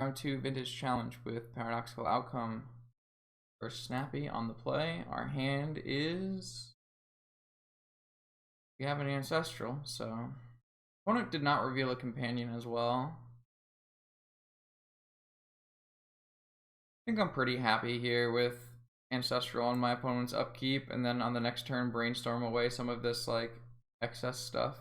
Round 2 Vintage Challenge with Paradoxical Outcome. First Snappy on the play. Our hand is... We have an Ancestral, so... Opponent did not reveal a companion as well. I think I'm pretty happy here with Ancestral on my opponent's upkeep, and then on the next turn brainstorm away some of this like excess stuff.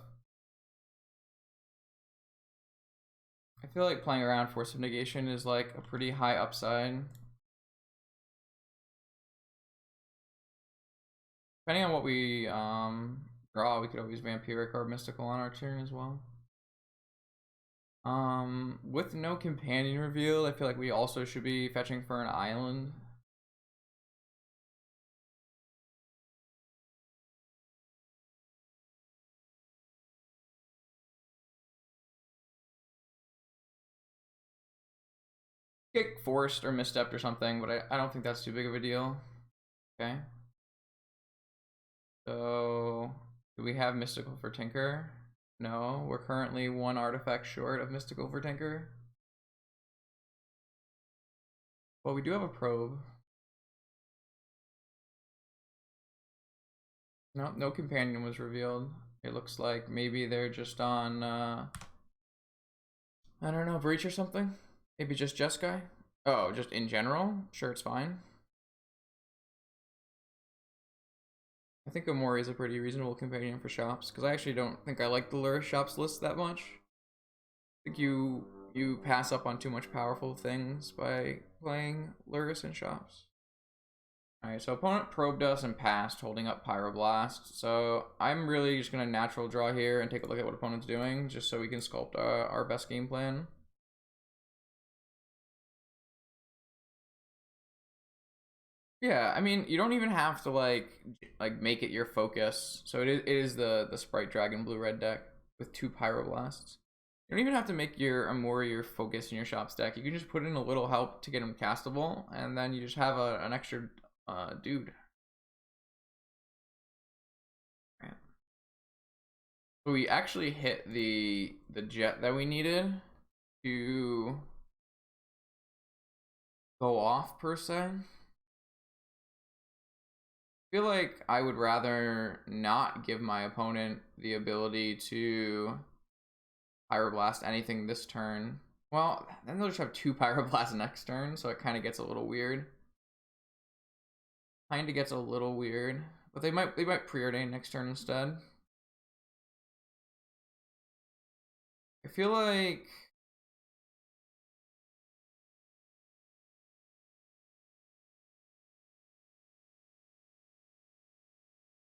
I feel like playing around Force of Negation is like a pretty high upside. Depending on what we draw, we could always Vampiric or Mystical on our turn as well. With no companion reveal, I feel like we also should be fetching for an island. Get forced or misstepped or something, but I don't think that's too big of a deal. Okay. So, do we have Mystical for Tinker? No, we're currently one artifact short of Mystical for Tinker. Well, we do have a probe. No, no companion was revealed. It looks like maybe they're just on, I don't know, Breach or something? Maybe just Jeskai? Oh, just in general? Sure, it's fine. I think Omori is a pretty reasonable companion for shops, because I actually don't think I like the Lure shops list that much. I think you pass up on too much powerful things by playing Lurrus in shops. Alright, so opponent probed us and passed, holding up Pyroblast. So I'm really just gonna natural draw here and take a look at what opponent's doing, just so we can sculpt our best game plan. Yeah, I mean, you don't even have to like make it your focus. So it is the Sprite Dragon Blue Red deck with 2 Pyroblasts. You don't even have to make your Amori your focus in your shop's deck. You can just put in a little help to get him castable, and then you just have an extra dude. Right. So we actually hit the jet that we needed to go off per se. I feel like I would rather not give my opponent the ability to Pyroblast anything this turn. Well, then they'll just have 2 Pyroblasts next turn, so it kind of gets a little weird. Kind of gets a little weird, but they might preordain next turn instead. I feel like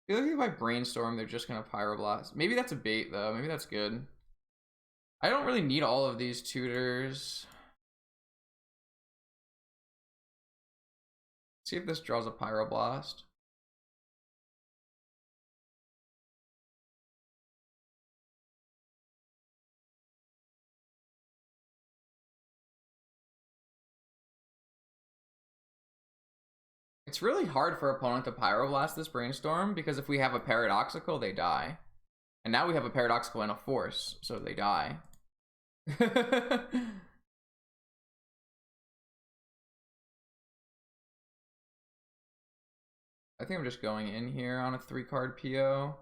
if I brainstorm, they're just gonna Pyroblast. Maybe that's a bait though. Maybe that's good. I don't really need all of these tutors. See if this draws a Pyroblast. It's really hard for opponent to Pyroblast this brainstorm because if we have a Paradoxical, they die. And now we have a Paradoxical and a Force, so they die. I think I'm just going in here on a 3-card PO,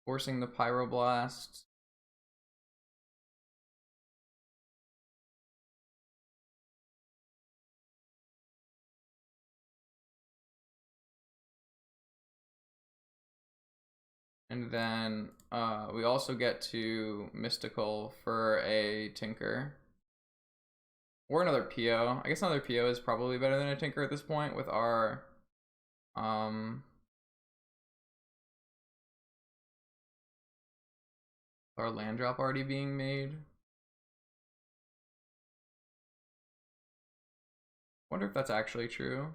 forcing the Pyroblast. And then we also get to Mystical for a Tinker. Or another PO. I guess another PO is probably better than a Tinker at this point with our land drop already being made. Wonder if that's actually true.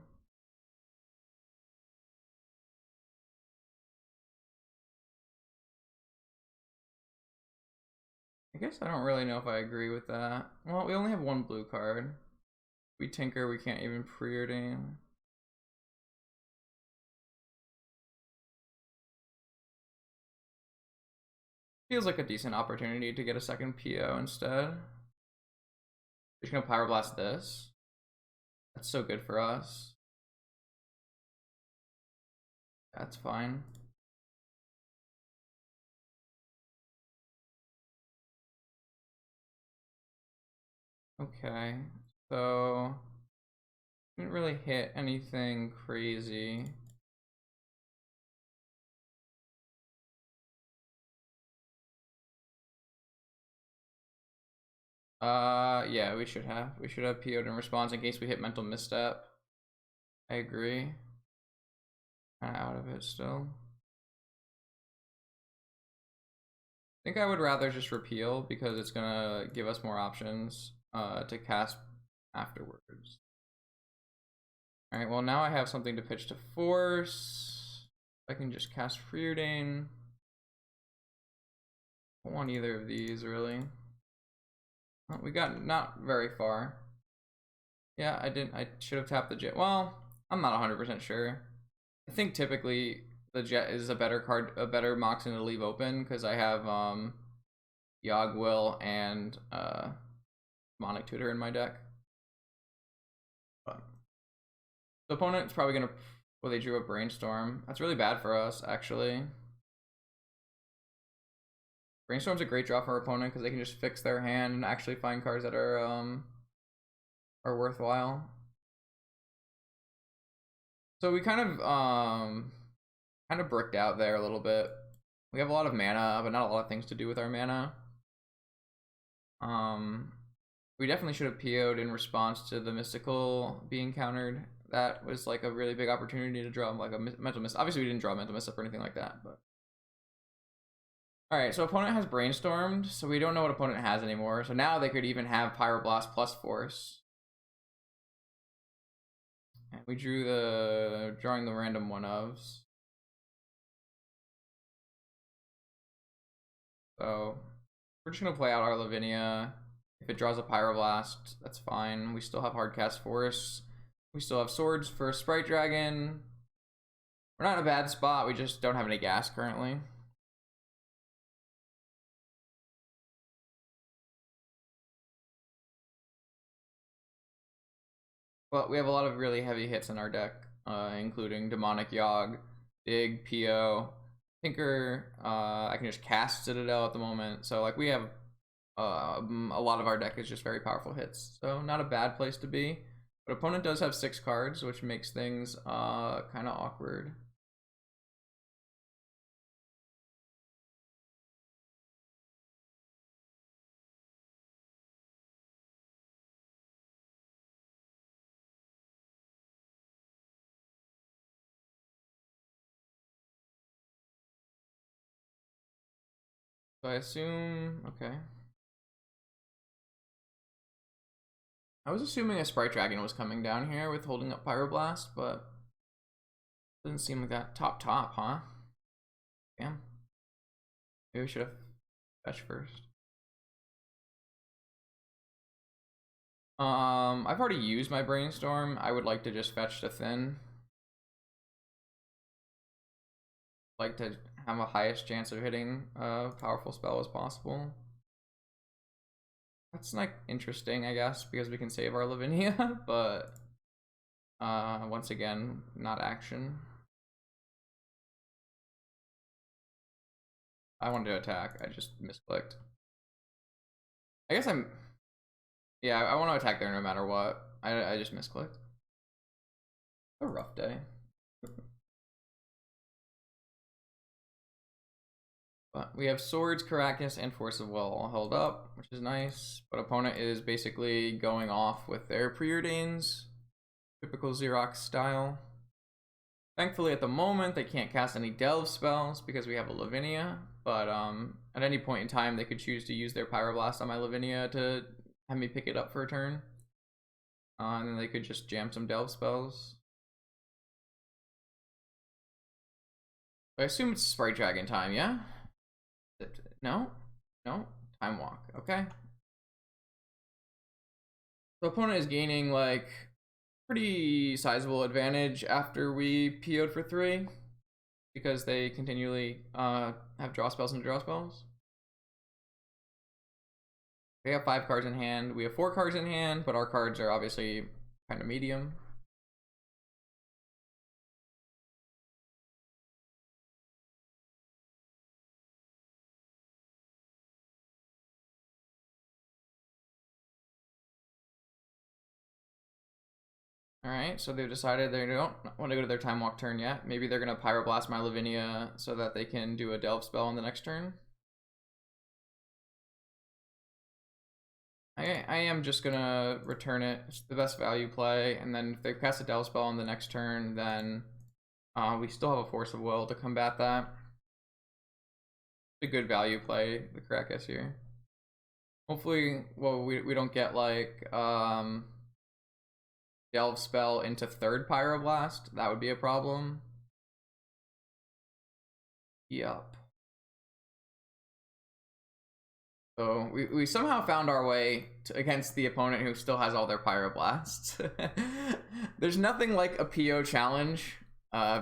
I guess I don't really know if I agree with that. Well, we only have 1 blue card. We Tinker, we can't even preordain. Feels like a decent opportunity to get a second PO instead. We're just gonna Pyroblast this. That's so good for us. That's fine. Okay, so didn't really hit anything crazy. Yeah, we should have. We should have PO'd in response in case we hit mental misstep. I agree. Kind of out of it still. I think I would rather just repeal because it's gonna give us more options to cast afterwards. Alright, well now I have something to pitch to force. I can just cast Preordain. I don't want either of these really. Well, we got not very far. Yeah, I should have tapped the jet. Well, I'm not 100% sure. I think typically the jet is a better card, a better Moxen to leave open because I have Yogg Will and Demonic Tutor in my deck. But the opponent's probably gonna, well, they drew a Brainstorm. That's really bad for us, actually. Brainstorm's a great draw for our opponent because they can just fix their hand and actually find cards that are worthwhile. So we kind of bricked out there a little bit. We have a lot of mana, but not a lot of things to do with our mana. We definitely should have PO'd in response to the mystical being countered. That was like a really big opportunity to draw like a mental miss. Obviously, we didn't draw mental misstep or anything like that, but. Alright, so opponent has Brainstormed, so we don't know what opponent has anymore. So now they could even have Pyroblast plus Force. And we drew drawing the random one-ofs. So we're just gonna play out our Lavinia. If it draws a Pyroblast, that's fine. We still have Hardcast Force. We still have swords for Sprite Dragon. We're not in a bad spot, we just don't have any gas currently. Well, we have a lot of really heavy hits in our deck, including Demonic Yogg, Dig, PO, Tinker. I can just cast Citadel at the moment, so like we have a lot of our deck is just very powerful hits. So not a bad place to be. But opponent does have 6 cards, which makes things kind of awkward. So I assume, okay. I was assuming a Sprite Dragon was coming down here with holding up Pyroblast, but doesn't seem like that. Top, huh? Damn. Maybe we should have fetched first. I've already used my Brainstorm. I would like to just fetch to thin. Like to have a highest chance of hitting a powerful spell as possible. That's like interesting, I guess, because we can save our Lavinia, but once again, not action. I wanted to attack, I just misclicked. I guess yeah, I want to attack there no matter what. I just misclicked. A rough day. But we have Swords, Caracas, and Force of Will all held up, which is nice. But opponent is basically going off with their Preordains. Typical Xerox style. Thankfully, at the moment, they can't cast any Delve spells because we have a Lavinia. But at any point in time, they could choose to use their Pyroblast on my Lavinia to have me pick it up for a turn. And then they could just jam some Delve spells. I assume it's Sprite Dragon time, yeah? No? No? Time Walk, okay. The opponent is gaining like pretty sizable advantage after we PO'd for 3 because they continually have draw spells and draw spells. They have 5 cards in hand. We have 4 cards in hand, but our cards are obviously kind of medium. Alright, so they've decided they don't want to go to their Time Walk turn yet. Maybe they're going to Pyroblast my Lavinia so that they can do a Delve spell on the next turn. I am just going to return it. It's the best value play. And then if they cast a Delve spell on the next turn, then we still have a Force of Will to combat that. A good value play, the Karakas here. Hopefully, well, we don't get like Delve spell into 3rd Pyroblast. That would be a problem. Yup. So we somehow found our way against the opponent who still has all their Pyroblasts. There's nothing like a PO challenge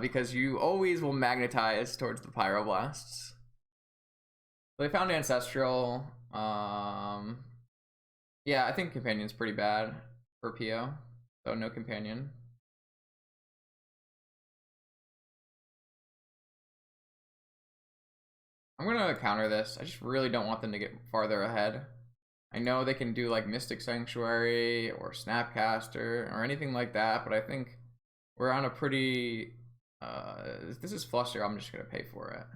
because you always will magnetize towards the Pyroblasts. They found Ancestral. Yeah, I think Companion's pretty bad for PO. So no Companion. I'm gonna counter this. I just really don't want them to get farther ahead. I know they can do like Mystic Sanctuary or Snapcaster or anything like that, but I think we're on a pretty this is Fluster, I'm just gonna pay for it.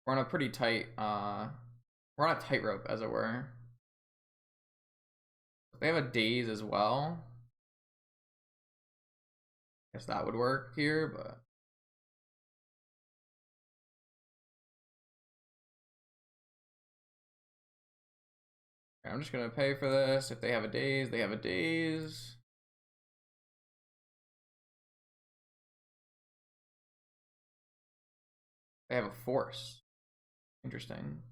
We're on a pretty tight we're on a tightrope, as it were. They have a Daze as well. Guess that would work here, but I'm just gonna pay for this. If they have a Daze, they have a Daze. They have a Force. Interesting.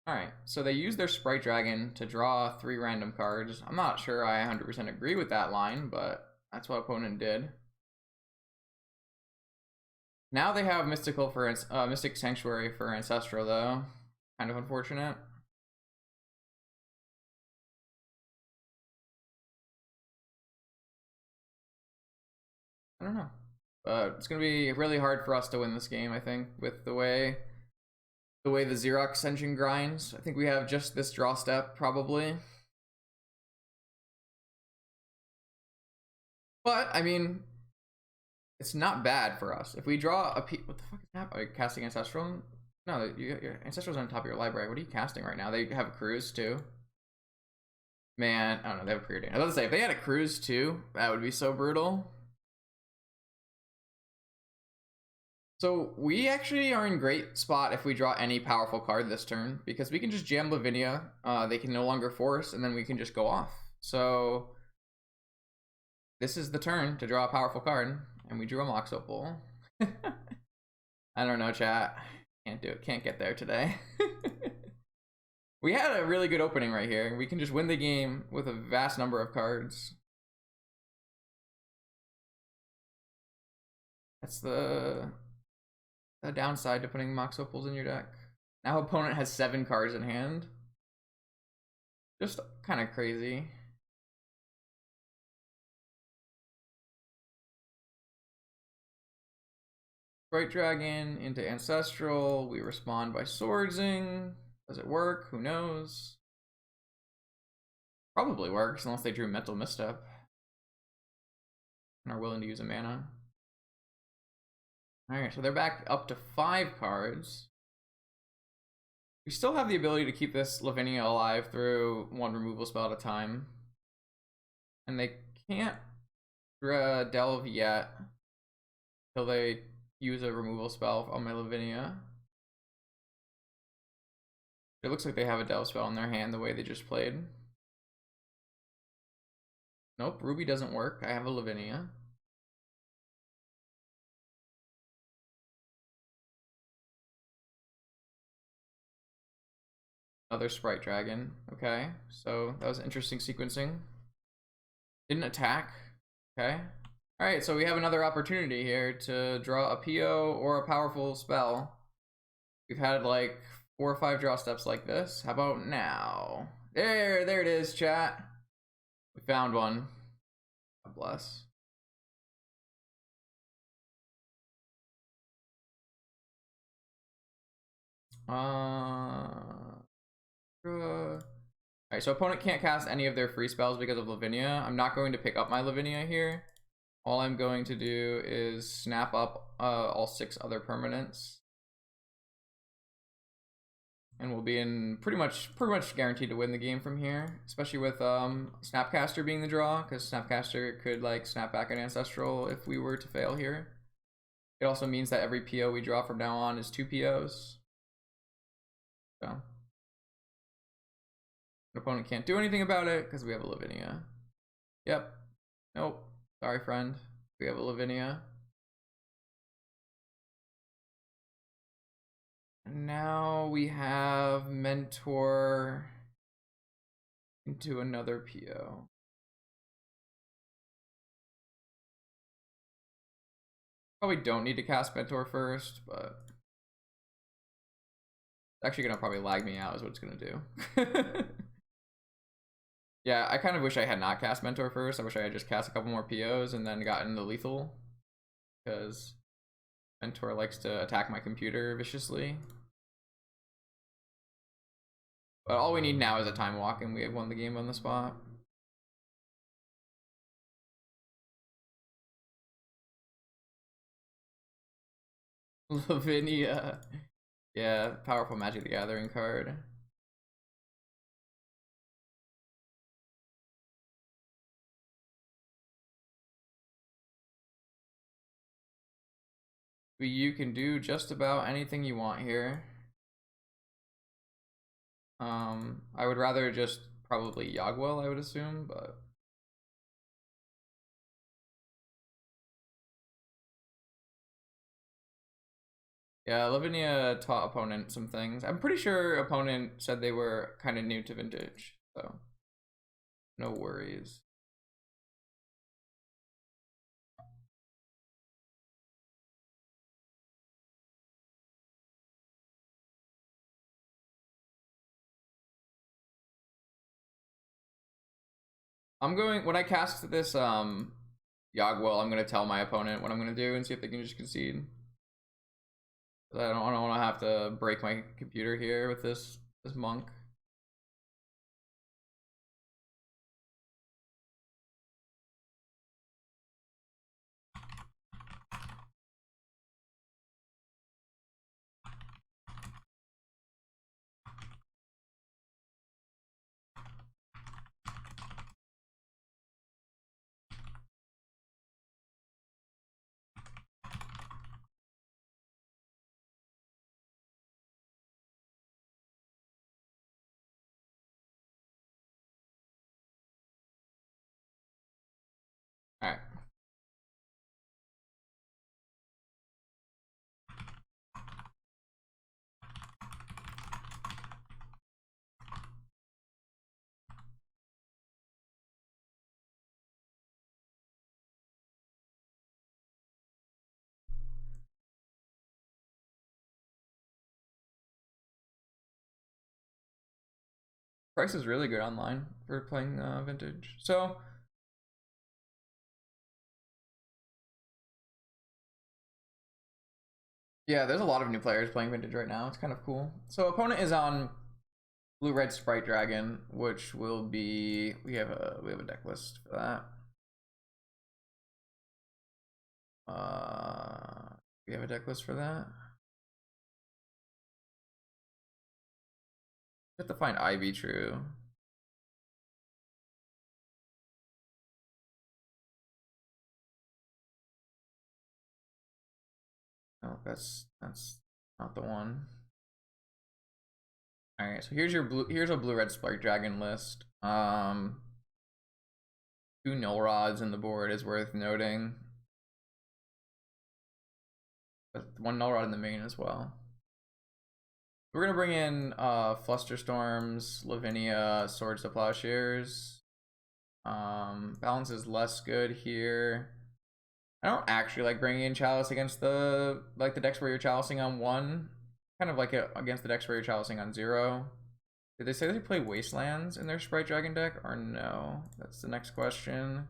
Alright, so they use their Sprite Dragon to draw 3 random cards. I'm not sure I 100% agree with that line, but that's what opponent did. Now they have Mystic Sanctuary for Ancestral, though. Kind of unfortunate. I don't know. But it's going to be really hard for us to win this game, I think, with the way the Xerox engine grinds. I think we have just this draw step, probably. But, I mean, it's not bad for us. If we draw a what the fuck is happening? Are you casting Ancestral? No, your Ancestral's on top of your library. What are you casting right now? They have a Cruise, too. Man, I don't know, they have a Preordain. I was about to say, if they had a Cruise, too, that would be so brutal. So we actually are in great spot if we draw any powerful card this turn, because we can just jam Lavinia, they can no longer force, and then we can just go off. So this is the turn to draw a powerful card, and we drew a Mox Opal. I don't know, chat. Can't do it, can't get there today. We had a really good opening right here. We can just win the game with a vast number of cards. That's the downside to putting Mox Opals in your deck. Now opponent has 7 cards in hand. Just kind of crazy. Sprite Dragon into Ancestral. We respond by Swordsing. Does it work? Who knows? Probably works unless they drew Mental Misstep and are willing to use a mana. Alright, so they're back up to 5 cards. We still have the ability to keep this Lavinia alive through 1 removal spell at a time. And they can't delve yet until they use a removal spell on my Lavinia. It looks like they have a delve spell in their hand the way they just played. Nope, Ruby doesn't work. I have a Lavinia. Another Sprite Dragon. Okay, so that was interesting sequencing. Didn't attack. Okay. Alright, so we have another opportunity here to draw a PO or a powerful spell. We've had like 4 or 5 draw steps like this. How about now? There it is, chat. We found one. God bless. Alright, so opponent can't cast any of their free spells because of Lavinia. I'm not going to pick up my Lavinia here. All I'm going to do is snap up all 6 other permanents. And we'll be in pretty much guaranteed to win the game from here, especially with Snapcaster being the draw, because Snapcaster could like snap back an Ancestral if we were to fail here. It also means that every PO we draw from now on is 2 POs. So an opponent can't do anything about it because we have a Lavinia. Yep. Nope. Sorry, friend. We have a Lavinia. Now we have Mentor into another PO. Probably don't need to cast Mentor first, but it's actually gonna probably lag me out is what it's gonna do. Yeah, I kind of wish I had not cast Mentor first. I wish I had just cast a couple more POs and then gotten the lethal, because Mentor likes to attack my computer viciously. But all we need now is a time walk, and we have won the game on the spot. Lavinia. Yeah, powerful Magic the Gathering card. You can do just about anything you want here. I would rather just probably Yogwell, I would assume, but yeah, Lavinia taught opponent some things. I'm pretty sure opponent said they were kind of new to Vintage, so no worries. When I cast this Yogwell, I'm gonna tell my opponent what I'm gonna do and see if they can just concede. I don't want to have to break my computer here with this monk. All right. Price is really good online for playing Vintage. So yeah, there's a lot of new players playing Vintage right now. It's kind of cool. So opponent is on blue-red Sprite Dragon, which will be we have a deck list for that. We have a deck list for that. You have to find Ivy True. No, that's not the one. All right, so here's a blue-red Sprite Dragon list. 2 Null Rods in the board is worth noting. But 1 Null Rod in the main as well. We're gonna bring in Flusterstorms, Lavinia, Swords to Plowshares. Balance is less good here. I don't actually like bringing in Chalice against the decks where you're chalicing on 1. kind of like it against the decks where you're chaliceing on 0. Did they say they play Wastelands in their Sprite Dragon deck, or no? That's the next question.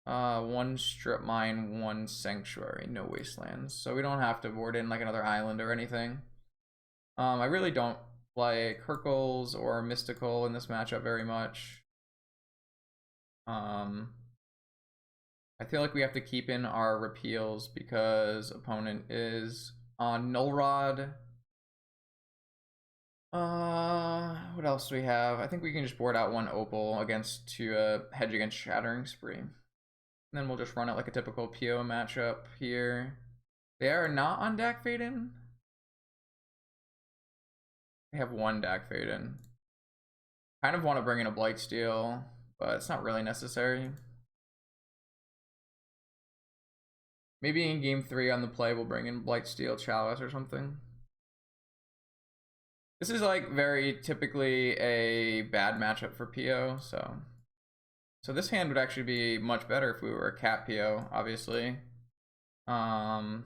1 Strip Mine, 1 Sanctuary, no Wastelands. So we don't have to board in like another island or anything. I really don't like Hercules or Mystical in this matchup very much. I feel like we have to keep in our repeals because opponent is on Null Rod. What else do we have? I think we can just board out 1 Opal against to hedge against Shattering Spree. And then we'll just run it like a typical PO matchup here. They are not on Dak Faden. They have 1 Dak Faden. Kind of want to bring in a Blightsteel, but it's not really necessary. Maybe in game 3 on the play we'll bring in Blightsteel Chalice or something. This is like very typically a bad matchup for PO, so this hand would actually be much better if we were a cat PO, obviously. I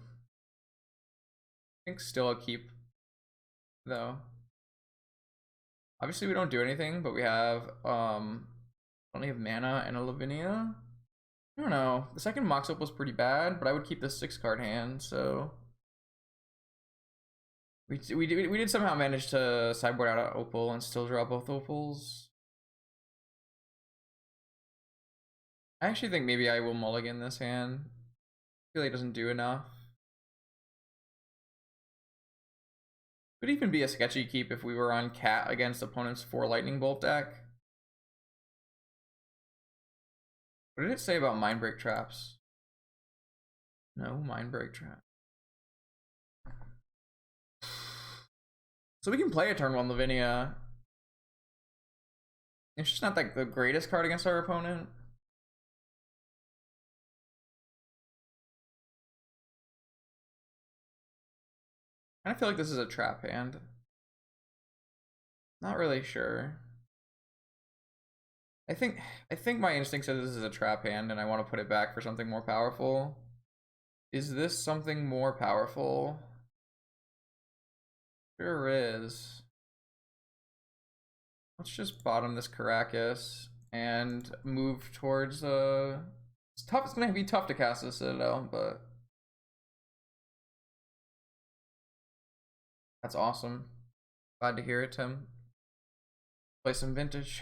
think still a keep though. Obviously we don't do anything, but we have only have mana and a Lavinia. I don't know. The second Mox Up was pretty bad, but I would keep the 6-card hand, so we did somehow manage to sideboard out an Opal and still draw both Opals. I actually think maybe I will mulligan this hand. I feel like it doesn't do enough. Could even be a sketchy keep if we were on cat against opponent's 4 Lightning Bolt deck. What did it say about Mindbreak traps? No Mindbreak trap. So we can play a turn 1 Lavinia. It's just not like the greatest card against our opponent. I feel like this is a trap hand. Not really sure. I think my instinct says this is a trap hand and I want to put it back for something more powerful. Is this something more powerful? Sure is. Let's just bottom this Caracas and move towards it's tough. It's gonna be tough to cast this Citadel, but that's awesome. Glad to hear it, Tim. Play some vintage.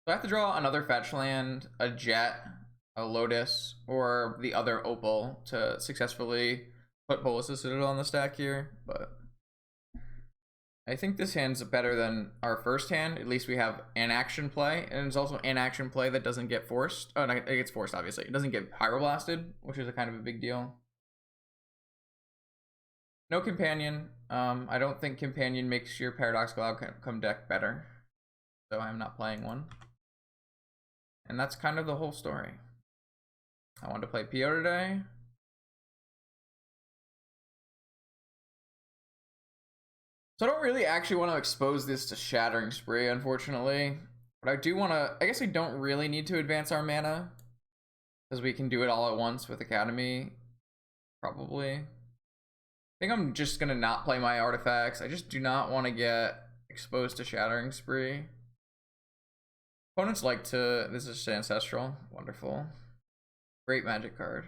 So I have to draw another fetch land, a Jet, a Lotus, or the other Opal to successfully put Bolus's Citadel on the stack here, but I think this hand's better than our first hand. At least we have an action play, and it's also an action play that doesn't get forced. Oh, no, it gets forced, obviously. It doesn't get Pyroblasted, which is a kind of a big deal. No Companion. I don't think Companion makes your Paradoxical Outcome deck better, so I'm not playing one. And that's kind of the whole story. I wanted to play PO today. So I don't really actually want to expose this to Shattering Spree, unfortunately. But I do want to, I guess I don't really need to advance our mana, because we can do it all at once with Academy, probably. I think I'm just going to not play my artifacts. I just do not want to get exposed to Shattering Spree. Opponents like to, this is Ancestral, wonderful. Great Magic card.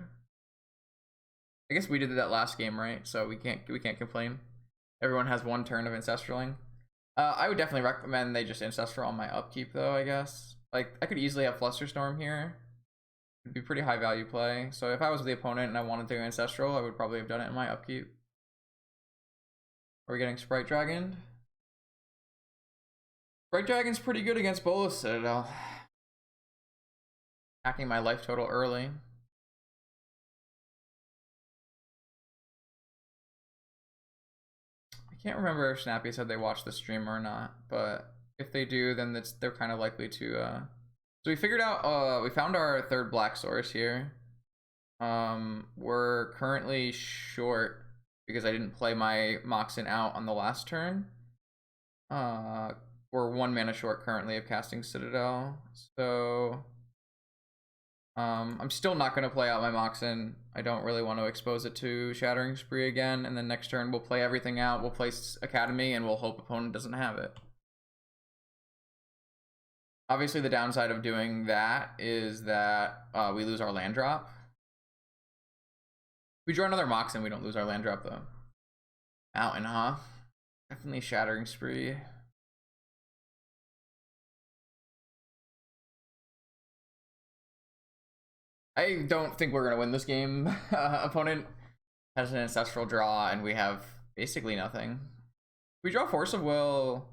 I guess we did that last game, right? So we can't complain. Everyone has 1 turn of Ancestraling. I would definitely recommend they just Ancestral on my upkeep though, I guess. Like, I could easily have Flusterstorm here. It'd be pretty high value play. So if I was the opponent and I wanted to Ancestral, I would probably have done it in my upkeep. Are we getting Sprite Dragon? Sprite Dragon's pretty good against Bolus Citadel. Hacking my life total early. I can't remember if Snappy said they watched the stream or not, but if they do, then they're kind of likely to. So we figured out, we found our 3rd black source here. We're currently short because I didn't play my Moxen out on the last turn. We're 1 mana short currently of casting Citadel, so I'm still not going to play out my Moxen. I don't really want to expose it to Shattering Spree again, and then next turn we'll play everything out. We'll play Academy, and we'll hope opponent doesn't have it. Obviously, the downside of doing that is that we lose our land drop. If we draw another Moxen, we don't lose our land drop, though. Mountain, huh? Definitely Shattering Spree. I don't think we're going to win this game. Opponent has an Ancestral draw, and we have basically nothing. If we draw Force of Will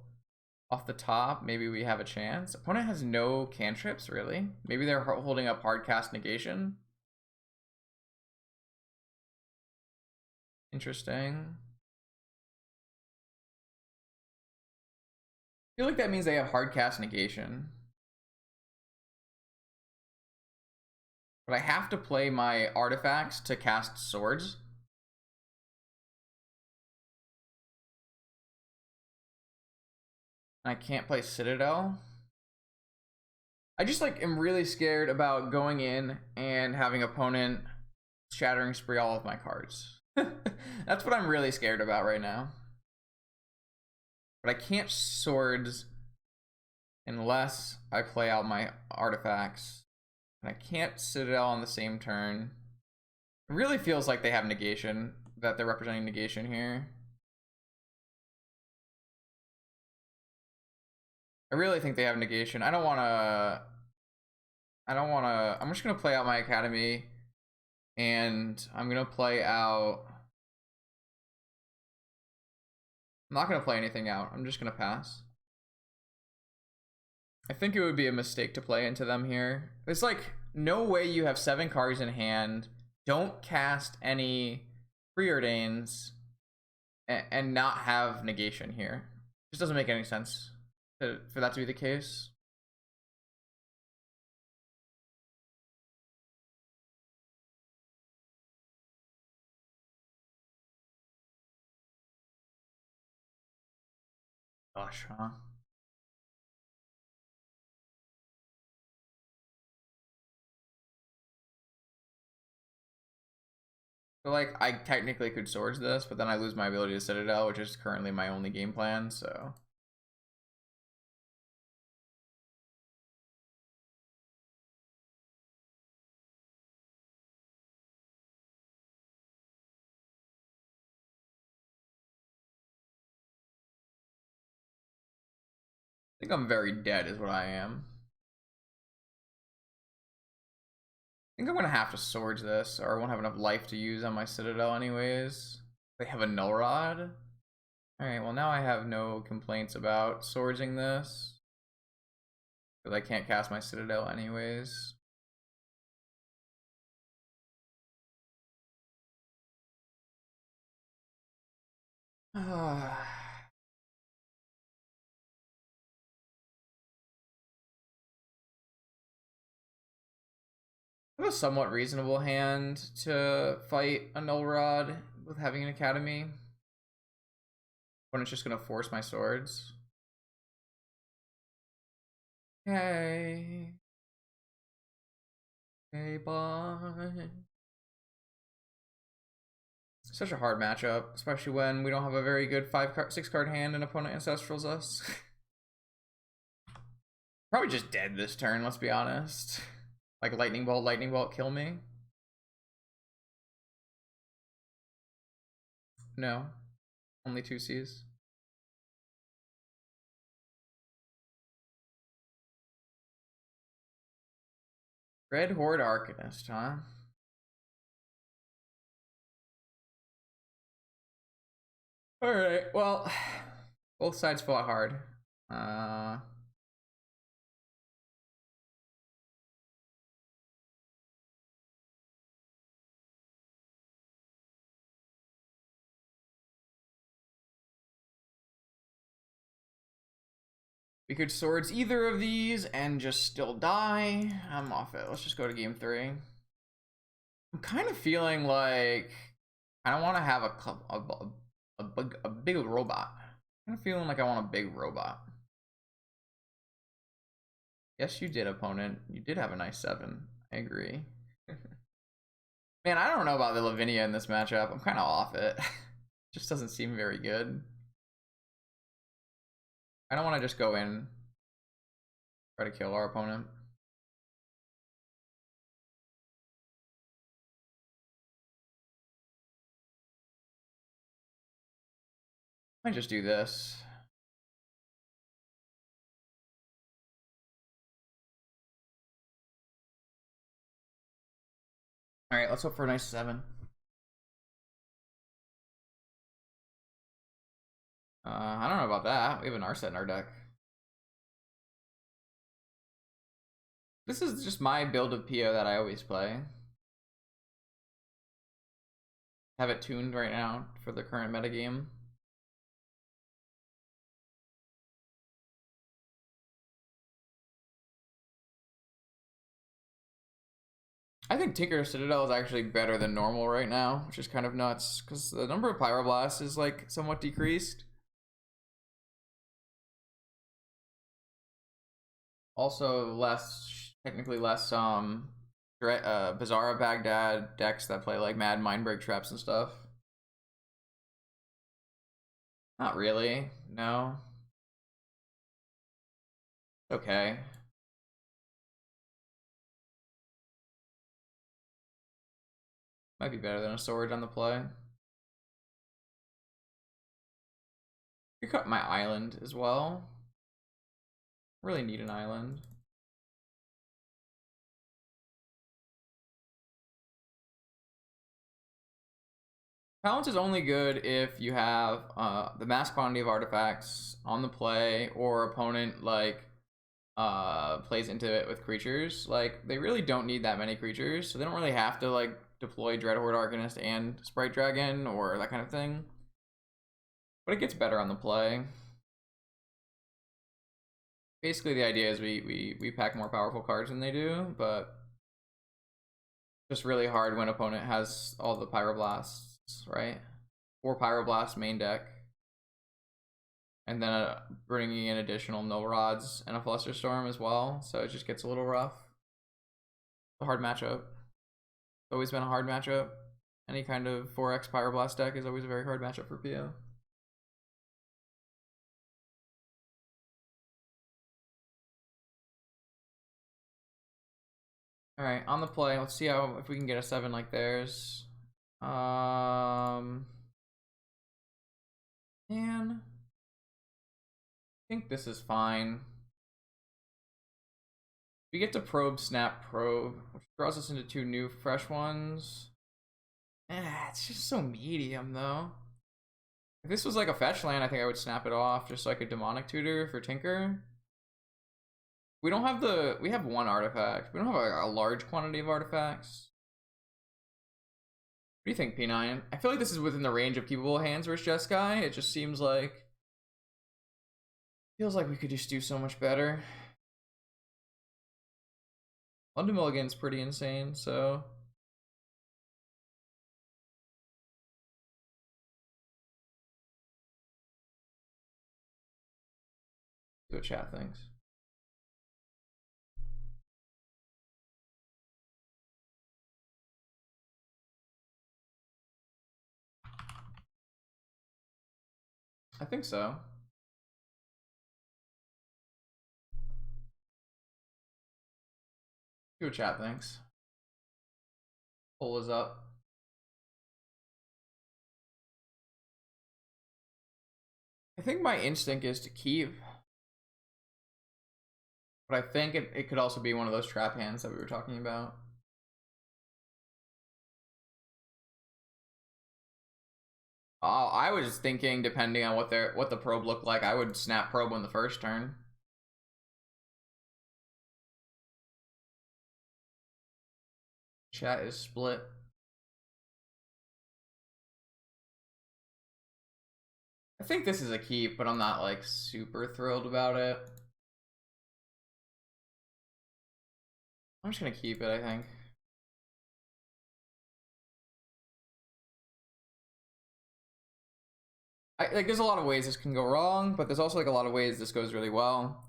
off the top, maybe we have a chance. Opponent has no cantrips, really. Maybe they're holding up Hardcast Negation. Interesting. I feel like that means they have Hardcast Negation. But I have to play my artifacts to cast swords. I can't play Citadel. I just like am really scared about going in and having opponent Shattering Spree all of my cards. That's what I'm really scared about right now. But I can't swords unless I play out my artifacts. And I can't Citadel on the same turn. It really feels like they have negation, that they're representing negation here. I really think they have negation. I'm just gonna play out my Academy, and I'm gonna play out. I'm not gonna play anything out. I'm just gonna pass. I think it would be a mistake to play into them here. It's like, no way you have 7 cards in hand, don't cast any Preordains, and not have negation here. It just doesn't make any sense for that to be the case. Gosh, huh? So like, I technically could swords this, but then I lose my ability to Citadel, which is currently my only game plan, so. I think I'm very dead is what I am. I think I'm gonna have to swords this, or I won't have enough life to use on my Citadel anyways. They have a Null Rod. Alright, well now I have no complaints about swordsing this, because I can't cast my Citadel anyways. I have a somewhat reasonable hand to fight a Null Rod with having an Academy. When it's just gonna force my swords. Hey. Hey, bye. Such a hard matchup, especially when we don't have a very good 6 card hand and opponent Ancestrals us. Probably just dead this turn, let's be honest. Like lightning bolt, kill me. No. Only 2 Cs. Red Horde Arcanist, huh? Alright, well, both sides fought hard. We could swords either of these and just still die. I'm off it. Let's just go to game 3. I'm kind of feeling like I don't want to have a big robot. I'm kind of feeling like I want a big robot. Yes, you did, opponent. You did have a nice 7. agree. Man, I don't know about the Lavinia in this matchup. I'm kind of off it. Just doesn't seem very good. I don't want to just go in, try to kill our opponent. I might just do this. All right, let's hope for a nice 7. I don't know about that. We have an Arset in our deck. This is just my build of PO that I always play. Have it tuned right now for the current metagame. I think Tinker Citadel is actually better than normal right now, which is kind of nuts, because the number of Pyroblasts is like somewhat decreased. Also technically less Bizarra Baghdad decks that play like mad Mindbreak traps and stuff. Not really, no. Okay. Might be better than a sword on the play. You cut my island as well. Really need an island. Balance is only good if you have the mass quantity of artifacts on the play, or opponent like plays into it with creatures. Like, they really don't need that many creatures, so they don't really have to like deploy Dreadhorde Arcanist and Sprite Dragon or that kind of thing. But it gets better on the play. Basically, the idea is we pack more powerful cards than they do, but just really hard when opponent has all the Pyroblasts, right? 4 Pyroblast main deck, and then bringing in additional Null Rods and a Flusterstorm as well, so it just gets a little rough. A hard matchup. Always been a hard matchup. Any kind of 4x Pyroblast deck is always a very hard matchup for PO. Alright, on the play, let's see if we can get a 7 like theirs. Man, I think this is fine. We get to probe, snap, probe, which draws us into 2 new fresh ones. It's just so medium though. If this was like a fetch land, I think I would snap it off just like a Demonic Tutor for Tinker. We don't have we have 1 artifact. We don't have a large quantity of artifacts. What do you think, P9? I feel like this is within the range of keepable hands versus Jeskai. It just seems like, feels like we could just do so much better. London Mulligan's pretty insane, so see what chat thinks. I think so. See what chat thinks. Poll is up. I think my instinct is to keep, but I think it could also be one of those trap hands that we were talking about. I was thinking, depending on what the probe looked like, I would snap probe on the first turn. Chat is split. I think this is a keep, but I'm not like super thrilled about it. I'm just gonna keep it, I think. Like, there's a lot of ways this can go wrong, but there's also like a lot of ways this goes really well.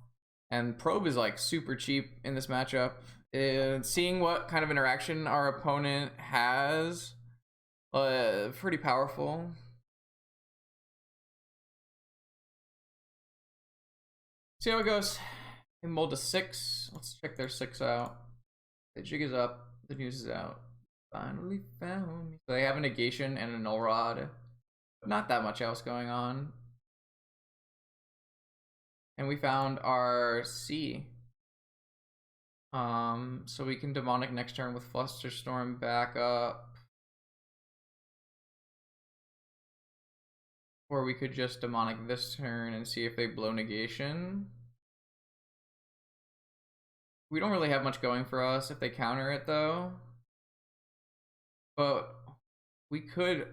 And probe is like super cheap in this matchup. Seeing what kind of interaction our opponent has, pretty powerful. See how it goes. They mold to 6. Let's check their 6 out. The jig is up. The news is out. Finally found me. So they have a negation and a null rod. Not that much else going on. And we found our C. So we can demonic next turn with Flusterstorm back up. Or we could just demonic this turn and see if they blow negation. We don't really have much going for us if they counter it though. But we could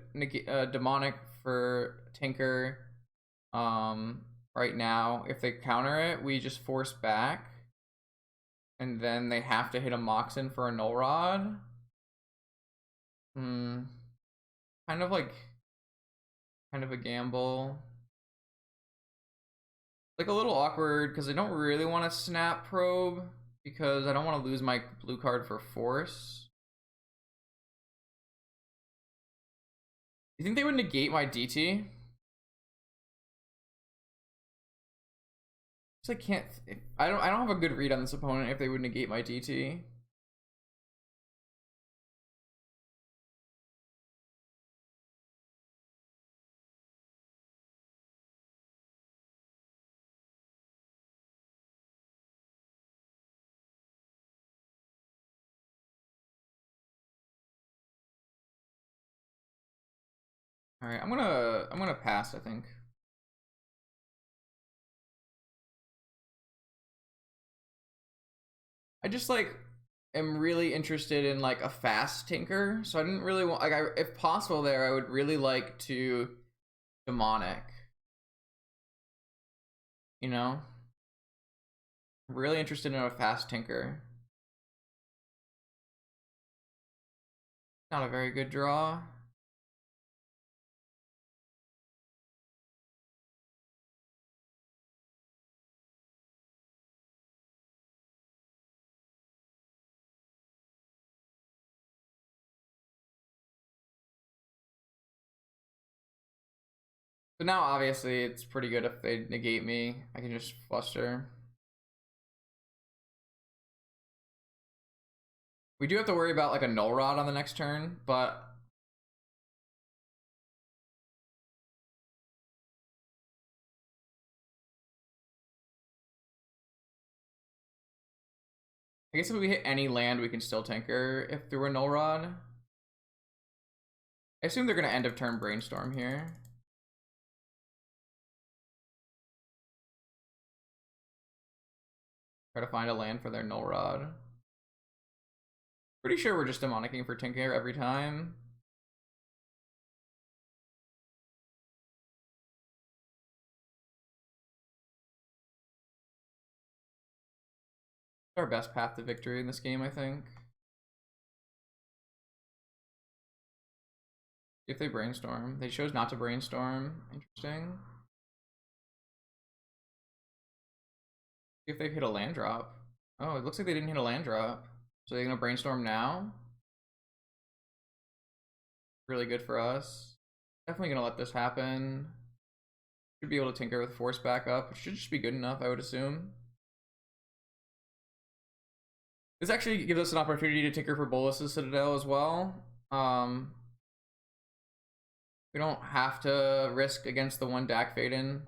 demonic for Tinker right now. If they counter it, we just force back. And then they have to hit a Moxen for a Null Rod. Kind of a gamble. Like a little awkward because I don't really want to snap probe because I don't want to lose my blue card for force. You think they would negate my DT? I can't. I don't have a good read on this opponent if they would negate my DT. All right, I'm gonna pass, I think. I just am really interested in a fast Tinker, so I didn't really want if possible there I would really like to demonic. You know? I'm really interested in a fast Tinker. Not a very good draw. So now obviously it's pretty good if they negate me. I can just fluster. We do have to worry about a null rod on the next turn, but I guess if we hit any land we can still Tinker if through a null rod. I assume they're gonna end of turn brainstorm here. Try to find a land for their null rod. Pretty sure we're just demonicking for Tinker every time. It's our best path to victory in this game, I think. If they brainstorm. They chose not to brainstorm. Interesting. If they hit a land drop. Oh, it looks like they didn't hit a land drop. So they're gonna brainstorm now. Really good for us. Definitely gonna let this happen. Should be able to Tinker with force back up. It should just be good enough, I would assume. This actually gives us an opportunity to Tinker for Bolus's Citadel as well. We don't have to risk against the one Dak Faden.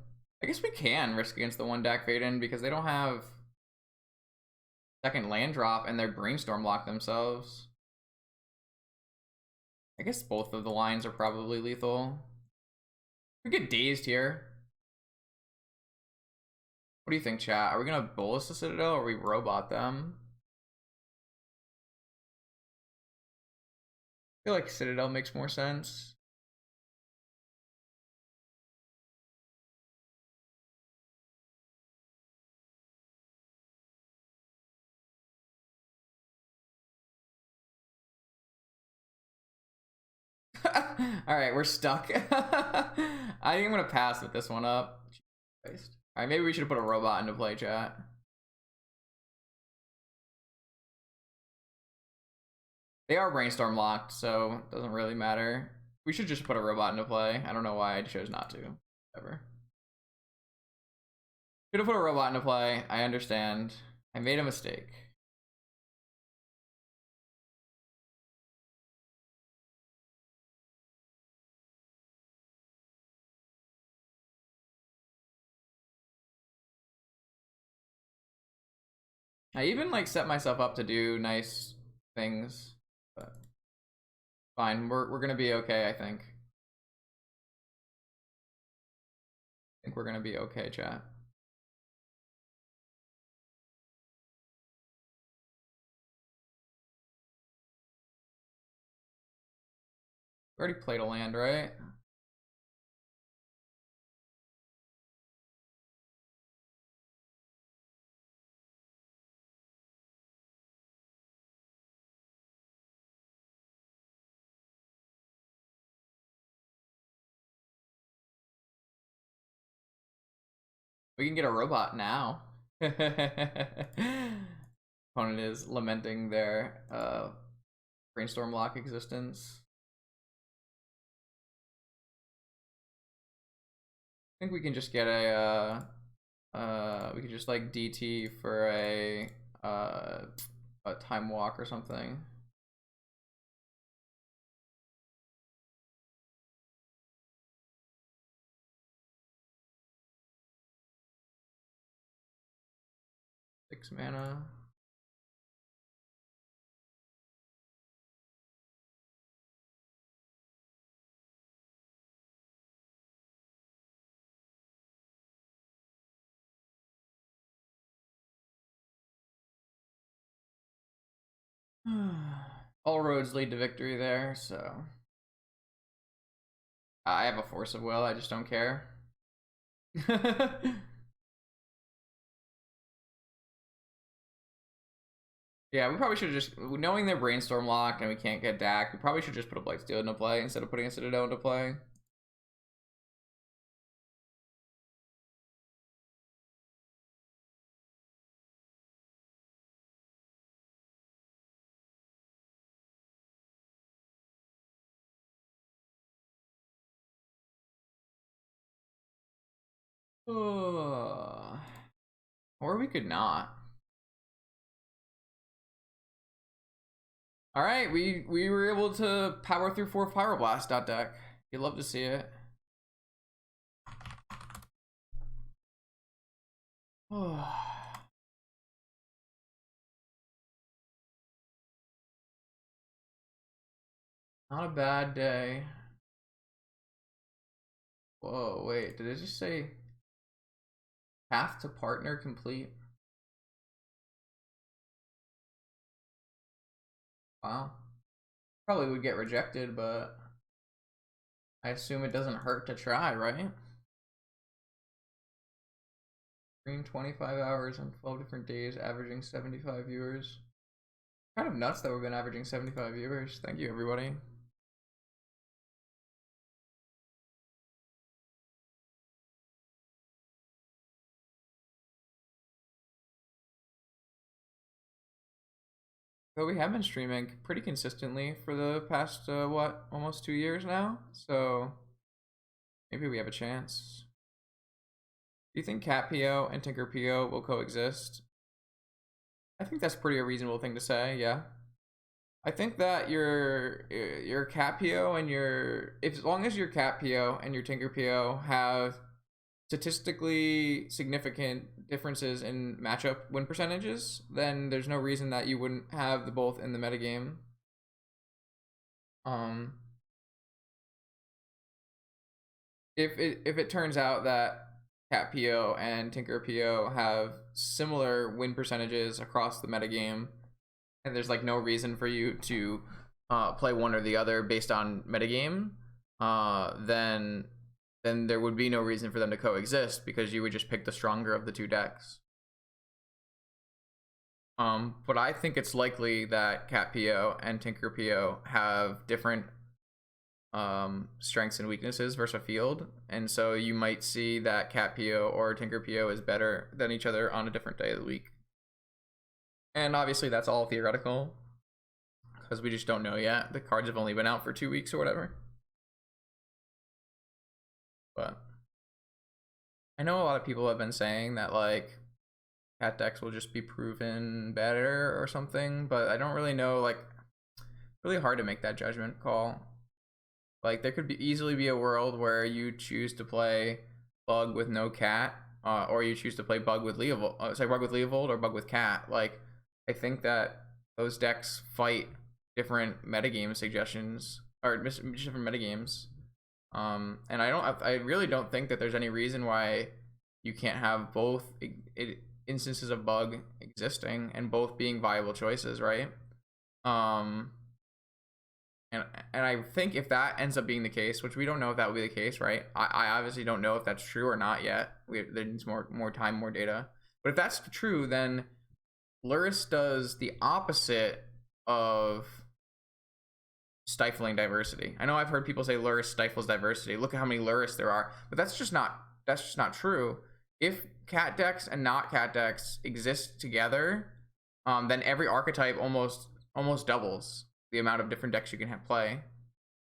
I guess we can risk against the one Dak Faden because they don't have second land drop and their brainstorm lock themselves. I guess both of the lines are probably lethal. We get dazed here. What do you think, chat? Are we gonna Bolus the Citadel or we robot them? I feel like Citadel makes more sense. All right, we're stuck. I think I'm gonna pass with this one up. All right, maybe we should put a robot into play, chat. They are brainstorm locked, so it doesn't really matter. We should just put a robot into play. I don't know why I chose not to. Ever. Should have put a robot into play. I understand. I made a mistake. I even like set myself up to do nice things, but fine. We're gonna be okay. I think we're gonna be okay, chat. We already played a land, right? We can get a robot now. Opponent is lamenting their brainstorm lock existence. I think we can just get a we could just like DT for a time walk or something. Six mana. All roads lead to victory there, so I have a force of will, I just don't care. Yeah, we probably should have just, knowing their brainstorm lock and we can't get DAC, we probably should just put a Blightsteel into play instead of putting a Citadel into play. Or we could not. All right, we were able to power through 4 Pyroblast deck. You'd love to see it. Not a bad day. Whoa, wait, did it just say path to partner complete? Wow. Probably would get rejected, but I assume it doesn't hurt to try, right? Stream 25 hours on 12 different days, averaging 75 viewers. Kind of nuts that we've been averaging 75 viewers. Thank you, everybody. But we have been streaming pretty consistently for the past, what, almost 2 years now? So maybe we have a chance. Do you think Cat PO and Tinker PO will coexist? I think that's pretty a reasonable thing to say, yeah. I think that your Cat PO and as long as your Cat PO and your Tinker PO have statistically significant differences in matchup win percentages, then there's no reason that you wouldn't have the both in the metagame. If it turns out that Cat PO and Tinker PO have similar win percentages across the metagame, and there's like no reason for you to play one or the other based on metagame, then there would be no reason for them to coexist because you would just pick the stronger of the two decks. But I think it's likely that Cat PO and Tinker PO have different strengths and weaknesses versus a field, and so you might see that Cat PO or Tinker PO is better than each other on a different day of the week. And obviously that's all theoretical because we just don't know yet. The cards have only been out for 2 weeks or whatever. But I know a lot of people have been saying that like cat decks will just be proven better or something, but I don't really know. Like, really hard to make that judgment call. Like, there could easily be a world where you choose to play Bug with no cat, or you choose to play Bug with Leovold, Bug with Leovold or Bug with cat. Like, I think that those decks fight different metagame suggestions or different metagames. And I really don't think that there's any reason why you can't have both instances of Bug existing and both being viable choices, right? And I think if that ends up being the case, which we don't know if that will be the case, right? I obviously don't know if that's true or not yet. There needs more time, more data. But if that's true, then Lurrus does the opposite of stifling diversity. I know I've heard people say Lurrus stifles diversity. Look at how many Lurrus there are, but that's just not true. If cat decks and not cat decks exist together, then every archetype almost doubles the amount of different decks you can play.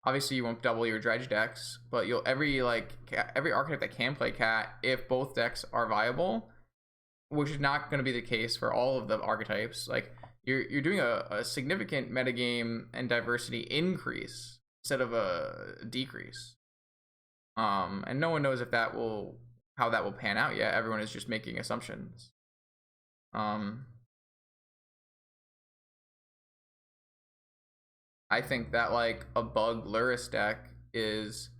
Obviously, you won't double your dredge decks, but you'll every archetype that can play cat, if both decks are viable, which is not going to be the case for all of the archetypes. Like, you're doing a significant metagame and diversity increase instead of a decrease. And no one knows if how that will pan out yet. Everyone is just making assumptions. I think that like a Bug Lurrus deck is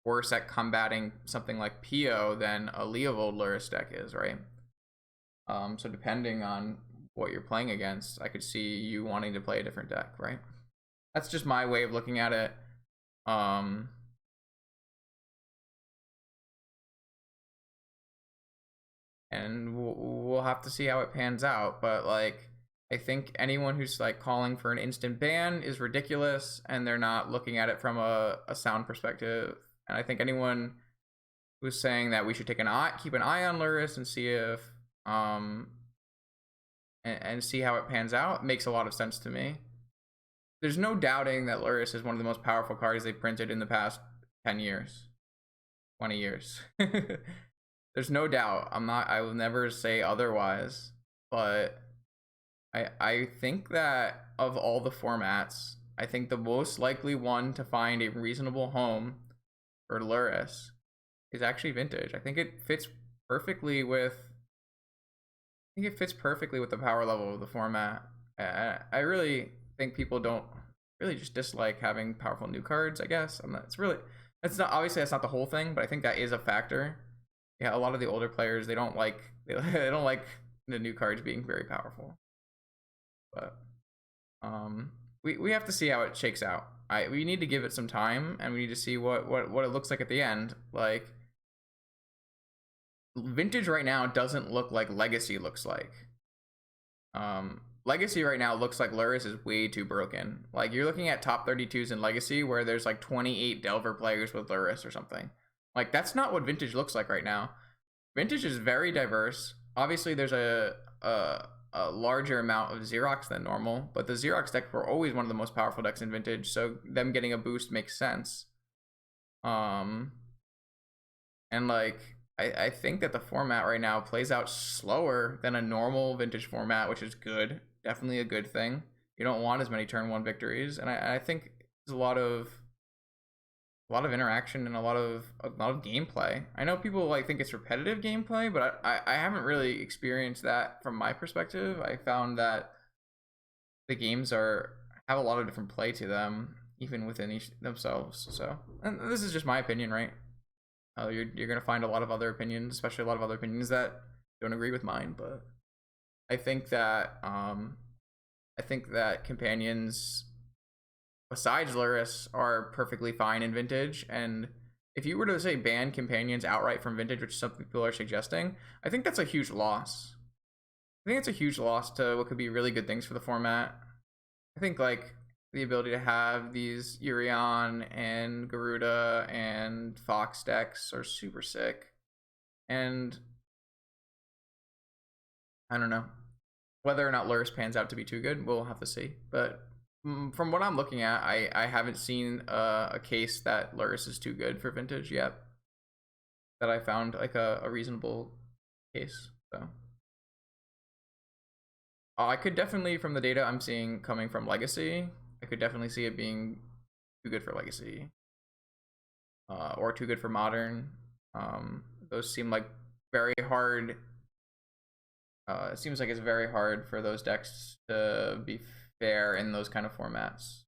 worse at combating something like Pio than a Leovold Lurrus deck is, right? So depending on what you're playing against, I could see you wanting to play a different deck, right? That's just my way of looking at it. And we'll have to see how it pans out, but like, I think anyone who's like calling for an instant ban is ridiculous, and they're not looking at it from a sound perspective. And I think anyone who's saying that we should keep an eye on Lurrus and see if and see how it pans out makes a lot of sense to me. There's no doubting that Lurrus is one of the most powerful cards they've printed in the past 10 years, 20 years. There's no doubt. I will never say otherwise, but I think that of all the formats, I think the most likely one to find a reasonable home for Lurrus is actually Vintage. I think it fits perfectly with the power level of the format. I really think people don't really just dislike having powerful new cards, I guess. That's not the whole thing, but I think that is a factor. Yeah, a lot of the older players, they don't like the new cards being very powerful. But we have to see how it shakes out. We need to give it some time, and we need to see what it looks like at the end. Like, Vintage right now doesn't look like Legacy looks like. Legacy right now looks like Lurrus is way too broken. Like, you're looking at top 32s in Legacy where there's like 28 Delver players with Lurrus or something. Like, that's not what Vintage looks like right now. Vintage is very diverse. Obviously, there's a larger amount of Xerox than normal, but the Xerox deck were always one of the most powerful decks in Vintage, so them getting a boost makes sense. And like, I think that the format right now plays out slower than a normal Vintage format, which is good. Definitely a good thing. You don't want as many turn 1 victories, and I think there's a lot of interaction and a lot of gameplay. I know people like think it's repetitive gameplay, but I haven't really experienced that from my perspective. I found that the games have a lot of different play to them, even within each themselves. So, and this is just my opinion, right? You're gonna find a lot of other opinions, especially a lot of other opinions that don't agree with mine. But I think that companions besides Lurrus are perfectly fine in Vintage, and if you were to say ban companions outright from Vintage, which some people are suggesting, I think that's a huge loss. I think it's a huge loss to what could be really good things for the format. I think like the ability to have these Urion and Garuda and Fox decks are super sick, and I don't know whether or not Lurrus pans out to be too good. We'll have to see, but From what I'm looking at, I haven't seen a case that Lurrus is too good for vintage yet. That I found like a reasonable case. So I could definitely, from the data I'm seeing coming from Legacy, I could definitely see it being too good for Legacy, or too good for Modern. Those seem like very hard. It seems like it's very hard for those decks to be fair in those kind of formats.